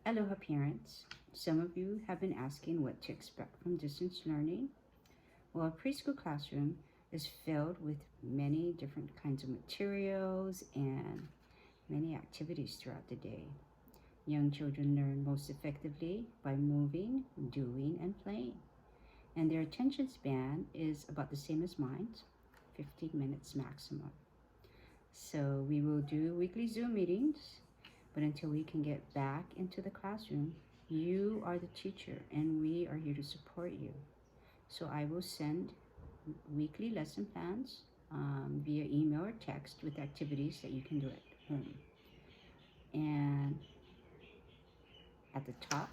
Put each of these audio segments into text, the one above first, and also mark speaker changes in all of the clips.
Speaker 1: Aloha parents. Some of you have been asking what to expect from distance learning. Well, a preschool classroom is filled with many different kinds of materials and many activities throughout the day. Young children learn most effectively by moving, doing, and playing. And their attention span is about the same as mine, 15 minutes maximum. So we will do weekly Zoom meetings, but until we can get back into the classroom, you are the teacher and we are here to support you. So I will send weekly lesson plans via email or text with activities that you can do at home. And at the top,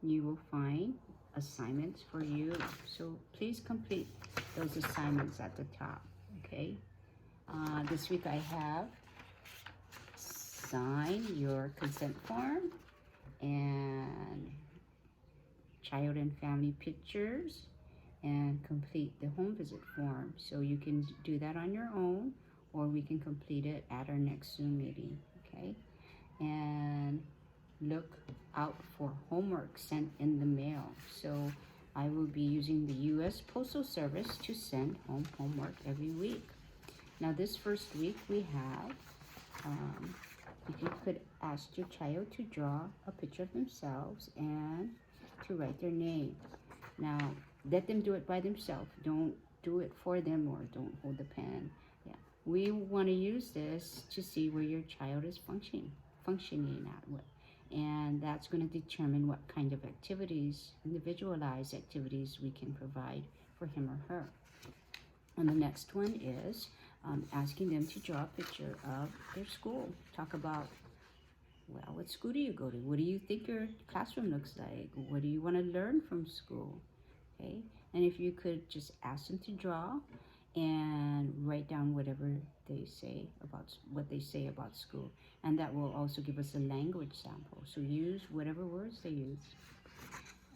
Speaker 1: you will find assignments for you. So please complete those assignments at the top, okay? This week I have sign your consent form and child and family pictures and complete the home visit form. So you can do that on your own or we can complete it at our next Zoom meeting, okay? And look out for homework sent in the mail. So I will be using the U.S. Postal Service to send home homework every week. Now this first week we have, if you could ask your child to draw a picture of themselves and to write their name. Now, let them do it by themselves. Don't do it for them or don't hold the pen. Yeah, we want to use this to see where your child is functioning at what. And that's going to determine what kind of activities, individualized activities we can provide for him or her. And the next one is asking them to draw a picture of their school. Talk about, well, what school do you go to? What do you think your classroom looks like? What do you want to learn from school? Okay, and if you could just ask them to draw and write down whatever they say about what they say about school, and that will also give us a language sample. So use whatever words they use.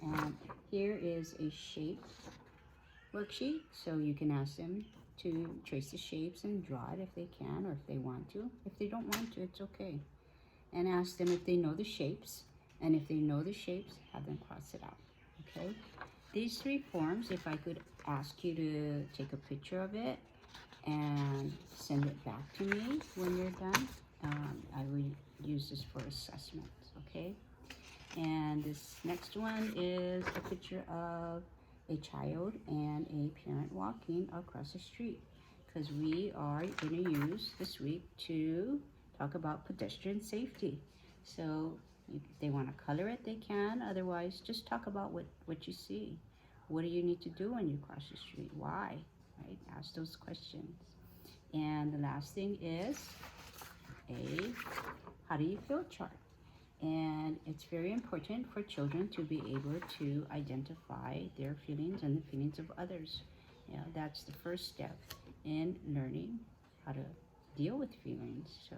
Speaker 1: And here is a shape worksheet, so you can ask them to trace the shapes and draw it if they can or if they want to. If they don't want to, it's okay. And ask them if they know the shapes, and if they know the shapes, have them cross it out, okay? These three forms, if I could ask you to take a picture of it and send it back to me when you're done, I will use this for assessment, okay? And this next one is a picture of a child and a parent walking across the street, because we are going to use this week to talk about pedestrian safety. So if they want to color it, they can. Otherwise, just talk about what you see. What do you need to do when you cross the street? Why? Right? Ask those questions. And the last thing is a how do you feel chart. And it's very important for children to be able to identify their feelings and the feelings of others. You know, that's the first step in learning how to deal with feelings. So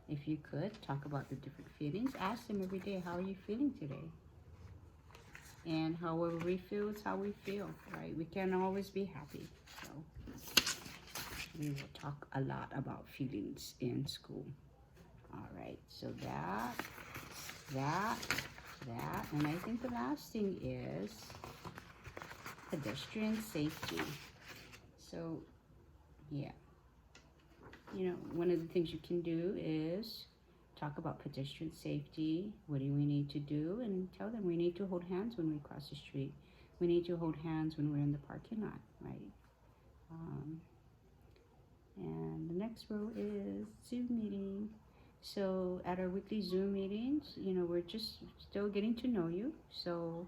Speaker 1: if you could talk about the different feelings, ask them every day, how are you feeling today? And however we feel is how we feel, right? We can't always be happy. So we will talk a lot about feelings in school. All right, so that, and I think the last thing is pedestrian safety. So, yeah, you know, one of the things you can do is talk about pedestrian safety. What do we need to do? And tell them we need to hold hands when we cross the street. We need to hold hands when we're in the parking lot, right? And the next row is Zoom meeting. So at our weekly Zoom meetings, you know, we're just still getting to know you. So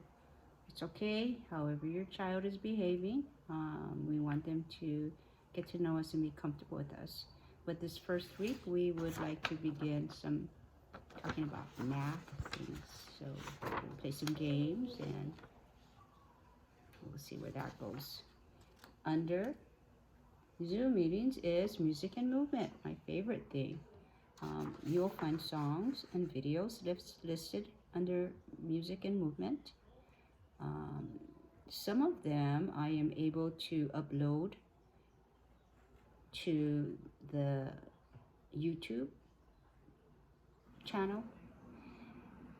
Speaker 1: it's okay, however your child is behaving. We want them to get to know us and be comfortable with us. But this first week, we would like to begin talking about math things. So we'll play some games and we'll see where that goes. Under Zoom meetings is music and movement, my favorite thing. You'll find songs and videos listed under music and movement. Some of them I am able to upload to the YouTube channel,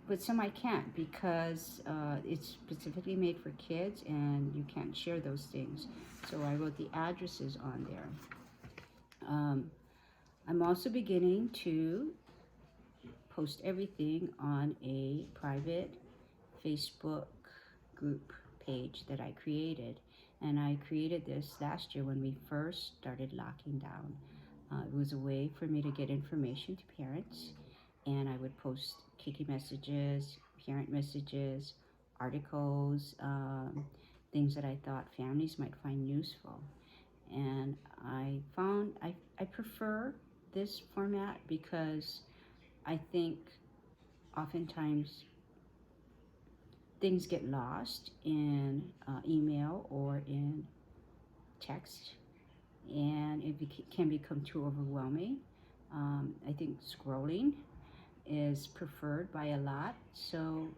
Speaker 1: but some I can't because it's specifically made for kids and you can't share those things. So I wrote the addresses on there. I'm also beginning to post everything on a private Facebook group page that I created. And I created this last year when we first started locking down. It was a way for me to get information to parents, and I would post Kiki messages, parent messages, articles, things that I thought families might find useful. And I found I prefer this format because I think oftentimes things get lost in email or in text, and it can become too overwhelming. I think scrolling is preferred by a lot. So,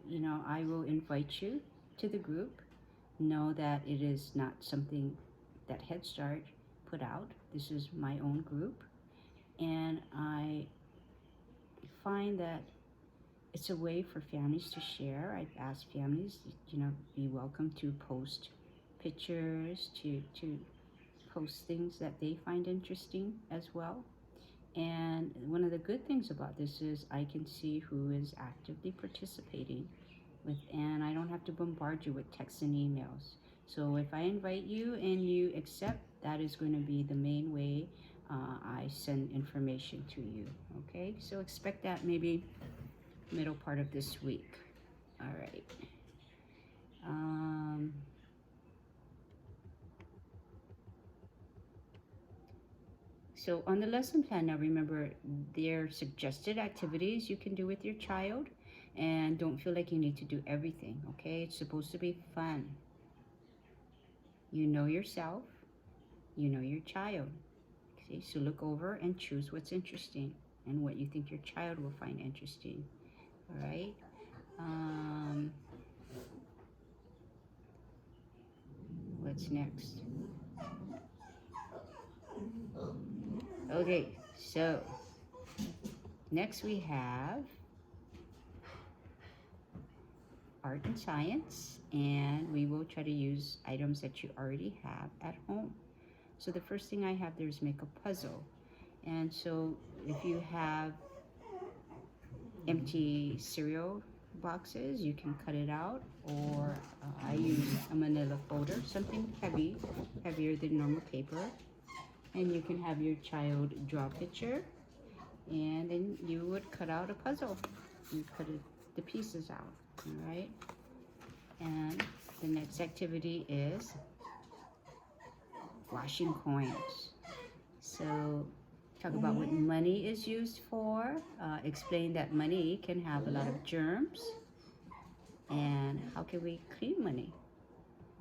Speaker 1: I will invite you to the group. Know that it is not something that Head Start put out. This is my own group. And I find that it's a way for families to share. I've asked families, be welcome to post pictures, to post things that they find interesting as well. And one of the good things about this is I can see who is actively participating with, and I don't have to bombard you with texts and emails. So if I invite you and you accept, that is going to be the main way I send information to you. Okay, so expect that maybe middle part of this week. All right. So on the lesson plan, now remember, there are suggested activities you can do with your child, and don't feel like you need to do everything, okay? It's supposed to be fun. You know yourself, you know your child. Okay, so look over and choose what's interesting and what you think your child will find interesting. All right. What's next? Okay, so next we have art and science, and we will try to use items that you already have at home. So the first thing I have there is make a puzzle. And so if you have empty cereal boxes, you can cut it out, or I use a manila folder, something heavier than normal paper, and you can have your child draw a picture, and then you would cut out a puzzle and cut the pieces out. All right, and the next activity is washing coins. So talk about what money is used for, explain that money can have a lot of germs, and how can we clean money?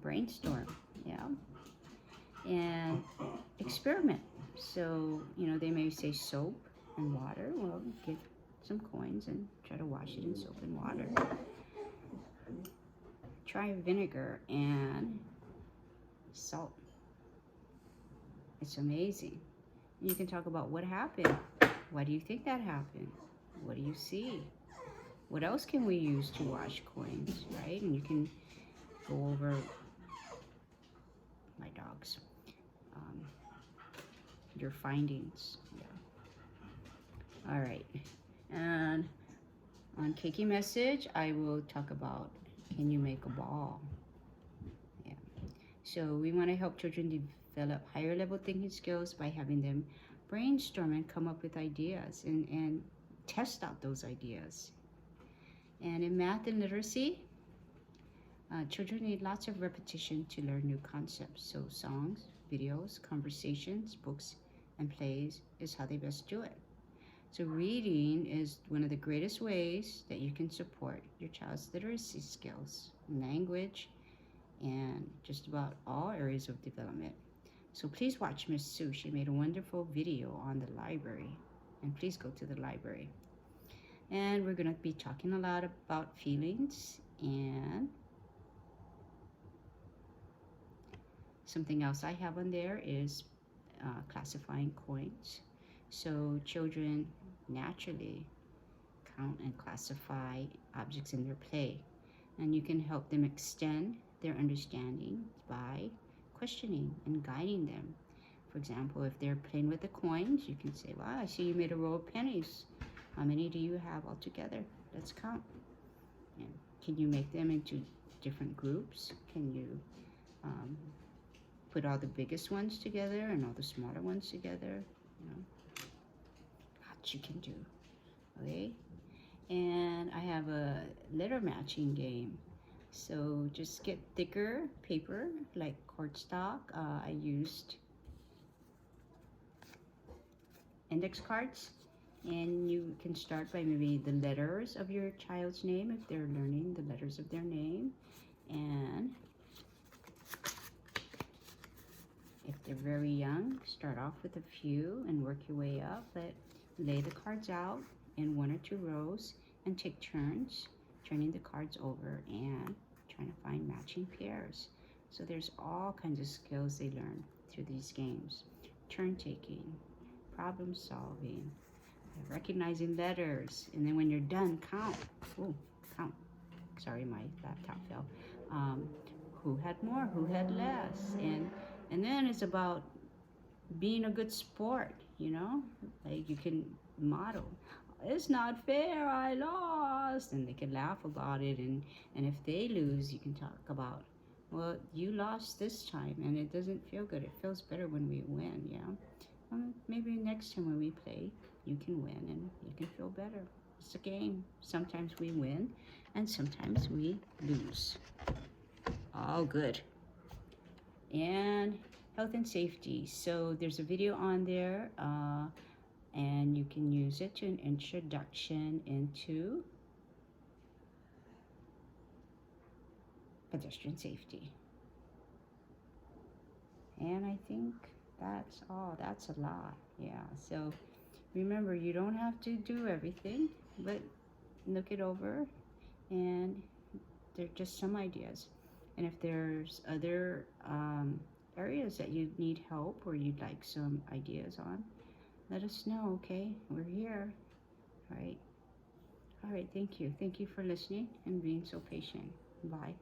Speaker 1: Brainstorm, yeah, and experiment. So, they may say soap and water. Well, get some coins and try to wash it in soap and water. Try vinegar and salt. It's amazing. You can talk about what happened. Why do you think that happened? What do you see? What else can we use to wash coins, right? And you can go over my dogs, your findings. Yeah. All right. And on Kiki Message, I will talk about, can you make a ball? Yeah. So we want to help children develop higher level thinking skills by having them brainstorm and come up with ideas and test out those ideas. And in math and literacy, children need lots of repetition to learn new concepts. So songs, videos, conversations, books, and plays is how they best do it. So reading is one of the greatest ways that you can support your child's literacy skills, language, and just about all areas of development. So please watch Miss Sue. She made a wonderful video on the library, and please go to the library. And we're going to be talking a lot about feelings, and something else I have on there is classifying coins. So children naturally count and classify objects in their play. And you can help them extend their understanding by questioning and guiding them. For example, if they're playing with the coins, you can say, wow, I see you made a row of pennies. How many do you have altogether? Let's count. And can you make them into different groups? Can you put all the biggest ones together and all the smaller ones together? You know, what you can do. Okay? And I have a letter matching game. So just get thicker paper like cardstock. I used index cards, and you can start by maybe the letters of your child's name if they're learning the letters of their name, and if they're very young, start off with a few and work your way up. Lay the cards out in 1 or 2 rows and take turns turning the cards over and trying to find matching pairs. So there's all kinds of skills they learn through these games. Turn taking, problem solving, recognizing letters, and then when you're done, count. Oh, count. Sorry, my laptop fell. Who had more, who had less, and then it's about being a good sport, you know? Like you can model, it's not fair, I lost, and they can laugh about it, and if they lose, you can talk about, well, you lost this time and it doesn't feel good. It feels better when we win, yeah? Maybe next time when we play, you can win and you can feel better. It's a game. Sometimes we win and sometimes we lose. All good. And health and safety. So there's a video on there, and you can use it to an introduction into pedestrian safety. And I think that's all. That's a lot. Yeah. So remember, you don't have to do everything, but look it over, and they're just some ideas. And if there's other areas that you need help or you'd like some ideas on, let us know, okay? We're here. All right. All right, thank you. Thank you for listening and being so patient. Bye.